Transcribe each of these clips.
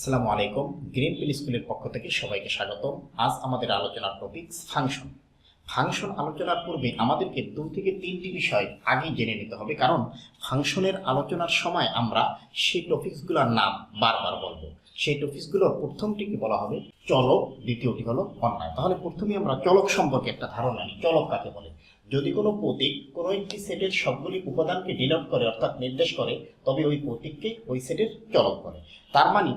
আসসালামু আলাইকুম। গ্রিনপেন স্কুলের পক্ষ থেকে সবাইকে স্বাগতম। আজ আমাদের আলোচনার টপিক ফাংশন। ফাংশন আলোচনার পূর্বে আমাদেরকে 2 থেকে 3টি বিষয় আগেই জেনে নিতে হবে, কারণ ফাংশনের আলোচনার সময় আমরা সেই টপিকসগুলোর নাম বারবার বলবো। সেই টপিকসগুলোর প্রথমটিকে বলা হবে চলক, দ্বিতীয়টি হলো অন্যায়। তাহলে প্রথমেই আমরা চলক সম্পর্কে একটা ধারণা নিই। চলক কাকে বলে? যদি কোনো প্রতীক কোনো একটি সেটের সবগুলি উপাদানকে ডিনোট করে অর্থাৎ নির্দেশ করে, তবে ওই প্রতীককে ওই সেটের চলক বলে। তার মানে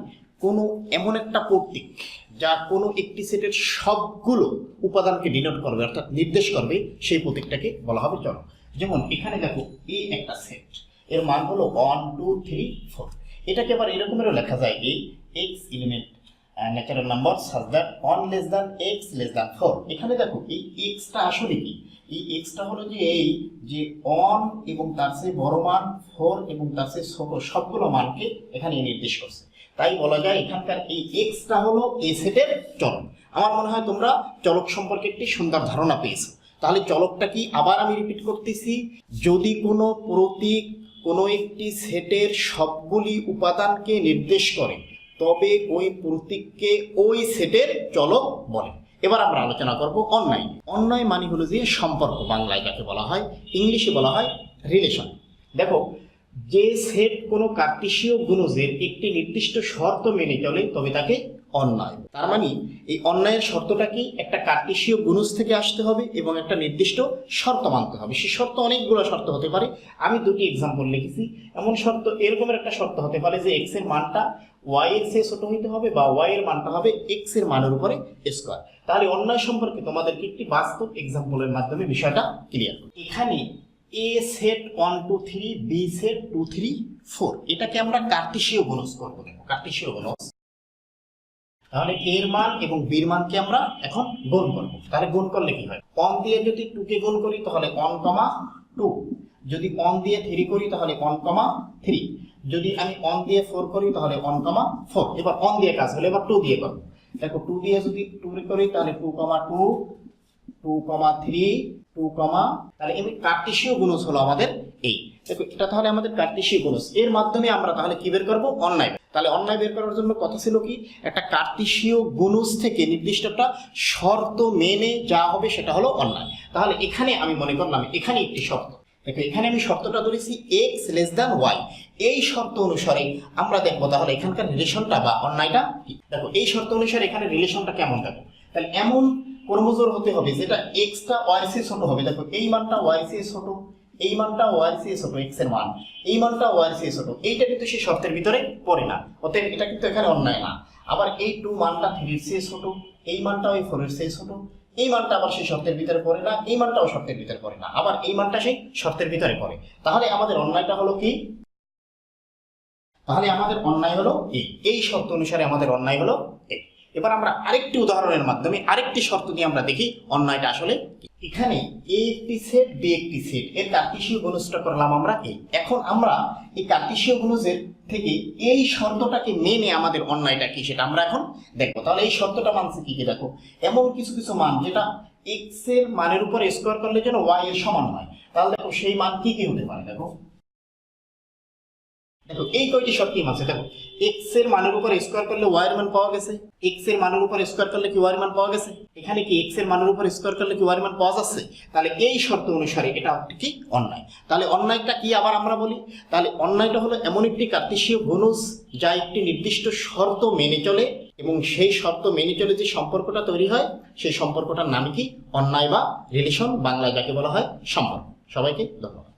কোনো এমন একটা প্রতীক যা কোনো একটি সেটের সবগুলো উপাদানকে ডিনোট করবে অর্থাৎ নির্দেশ করবে, সেই প্রতীকটাকে বলা হবে চলক। যেমন এখানে দেখো এই একটা সেট, এর মান হলো 1 2 3 4। এটাকে আবার এরকমেরও লেখা যায় এই x element natural number such that 1 less than x less than 4। এখানে দেখো এই xটা আসলে কি? এই xটা হলো যে এই যে 1 এবং তার চেয়ে বড় মান, 4 এবং তার চেয়ে ছোট সবগুলো মানকে এখানে নির্দেশ করছে। তাই বলা যায় এখানকার এই xটা হলো এই সেটের চলক। আমার মনে হয় তোমরা চলক সম্পর্কে একটি সুন্দর ধারণা পেয়েছো। তাহলে চলকটা কি? আবার আমি রিপিট করতেছি, যদি কোনো প্রতীক কোনো একটি সেটের সবগুলি উপাদানকে নির্দেশ করে, তবে ওই প্রতীককে ওই সেটের চলক বলে। এবার আমরা আলোচনা করব অন্যায়। অন্যায় মানে হলো যে সম্পর্ক, বাংলায় যাকে বলা হয়, ইংলিশে বলা হয় রিলেশন। দেখো, যে সেট কোনো কার্টেসীয় গুণজের একটি নির্দিষ্ট শর্ত মেনে চলে তবে তাকে অন্যায়। তার মানে এই অন্যায়ের শর্তটা কি? একটা কার্টেসীয় গুণজ থেকে আসতে হবে এবং একটা নির্দিষ্ট শর্ত মানতে হবে। সেই শর্ত অনেকগুলো শর্ত হতে পারে। আমি দুটি এক্সাম্পল লিখেছি। এমন শর্ত, এরকমের একটা শর্ত হতে পারে যে এক্স এর মানটা ওয়াই এর চেয়ে ছোট হইতে হবে বা ওয়াই এর মানটা হবে এক্স এর মানের উপরে স্কয়ার। তাহলে অন্যায় সম্পর্কে তোমাদেরকে একটি বাস্তব এক্সাম্পলের মাধ্যমে বিষয়টা ক্লিয়ার করি। এখানে এ সেট 1 2 3, বি সেট 2 3 4, এটাকে আমরা কার্টেসীয় গুণজ করব। দেখো কার্টেসীয় গুণজ, তাহলে এর মান এবং বির মানকে আমরা এখন গুণ করব। তাহলে গুণ করলে কি হয়? 1 দিয়ে যদি 2 কে গুণ করি তাহলে 1, 2, যদি 1 দিয়ে 3 করি তাহলে 1, 3, যদি আমি 1 দিয়ে 4 করি তাহলে 1, 4। এবার 1 দিয়ে কাজ হলো, এবার 2 দিয়ে করব। দেখো 2 দিয়ে যদি 2 করি তাহলে 2, 2, 2, 3, 2, তাহলে এই কার্টেসীয় গুণজ হলো আমাদের এই। দেখো এটা তাহলে আমাদের কার্টেসীয় গুণজ। এর মাধ্যমে আমরা তাহলে কি বের করব? অন্যায়। তাহলে অন্যায় বের করার জন্য কথা ছিল কি? একটা কার্টেসীয় গুণজ থেকে নির্দিষ্ট একটা শর্ত মেনে যা হবে সেটা হলো অন্যায়। তাহলে এখানে আমি মনে করলাম এখানে একটি শর্ত। দেখো এখানে আমি শর্তটা ধরেছি x লেস দ্যান y। এই শর্ত অনুসারে আমরা দেখবো তাহলে এখানকার রিলেশনটা বা অন্যায়টা কি। দেখো এই শর্ত অনুসারে এখানে রিলেশনটা কেমন? দেখো তাহলে এমন ক্রমজোর হতে হবে যেটা x টা y এর চেয়ে ছোট হবে। দেখো এই মানটা y এর চেয়ে ছোট, এই মানটা y এর চেয়ে ছোট, x এর মান, এই মানটা y এর চেয়ে ছোট। এইটা কিন্তু সেই শর্তের ভিতরে পড়ে না, অতএব এটা কিন্তু এখানে অন্যায় না। আবার এই 2 মানটা 3 এর চেয়ে ছোট, এই মানটা ওই 4 এর চেয়ে ছোট, এই মানটা আবার সেই শর্তের ভিতরে পড়ে না, এই মানটাও শর্তের ভিতরে পড়ে না, আবার এই মানটা সেই শর্তের ভিতরে পড়ে। তাহলে আমাদের অন্যায়টা হলো কি? তাহলে আমাদের অন্যায় হলো এই শর্ত অনুসারে আমাদের অন্যায় হলো এই। এবার আমরা আরেকটি উদাহরণের মাধ্যমে আরেকটি শর্ত দিয়ে আমরা দেখি অন্যায়টা আসলে কি। এখানে এ একটি সেট, বি একটি সেট, এর কার্টেসীয় গুণজটা করলাম আমরা এই। এখন আমরা এই কার্টেসীয় গুণজের থেকে এই শর্তটাকে মেনে আমাদের অন্যায়টা কি সেটা আমরা এখন দেখবো। তাহলে এই শর্তটা মানছে কি কি? দেখো এমন কিছু কিছু মান যেটা x এর মানের উপর স্কয়ার করলে যেন y এর সমান হয়। তাহলে দেখো সেই মান কি কি হতে পারে? দেখো দেখো এই কয়টি শর্ত আছে। দেখো x এর মানের উপর স্কয়ার করলে y এর মান পাওয়া গেছে, x এর মানের উপর স্কয়ার করলে কি y এর মান পাওয়া গেছে। এখানে কি x এর মানের উপর স্কয়ার করলে কি y এর মান পাওয়া যাচ্ছে? তাহলে এই শর্ত অনুসারে এটা কি অন্যায়। তাহলে অন্যায়টা কি আবার আমরা বলি। তাহলে অন্যায়টা হলো এমন একটি কার্টেসীয় গুণজ যা একটি নির্দিষ্ট শর্ত মেনে চলে এবং সেই শর্ত মেনে চলে যে সম্পর্কটা তৈরি হয় সেই সম্পর্কটার নাম কি? অন্যায় বা রিলেশন, বাংলায় যাকে বলা হয় সম্পর্ক। সবাইকে ধন্যবাদ।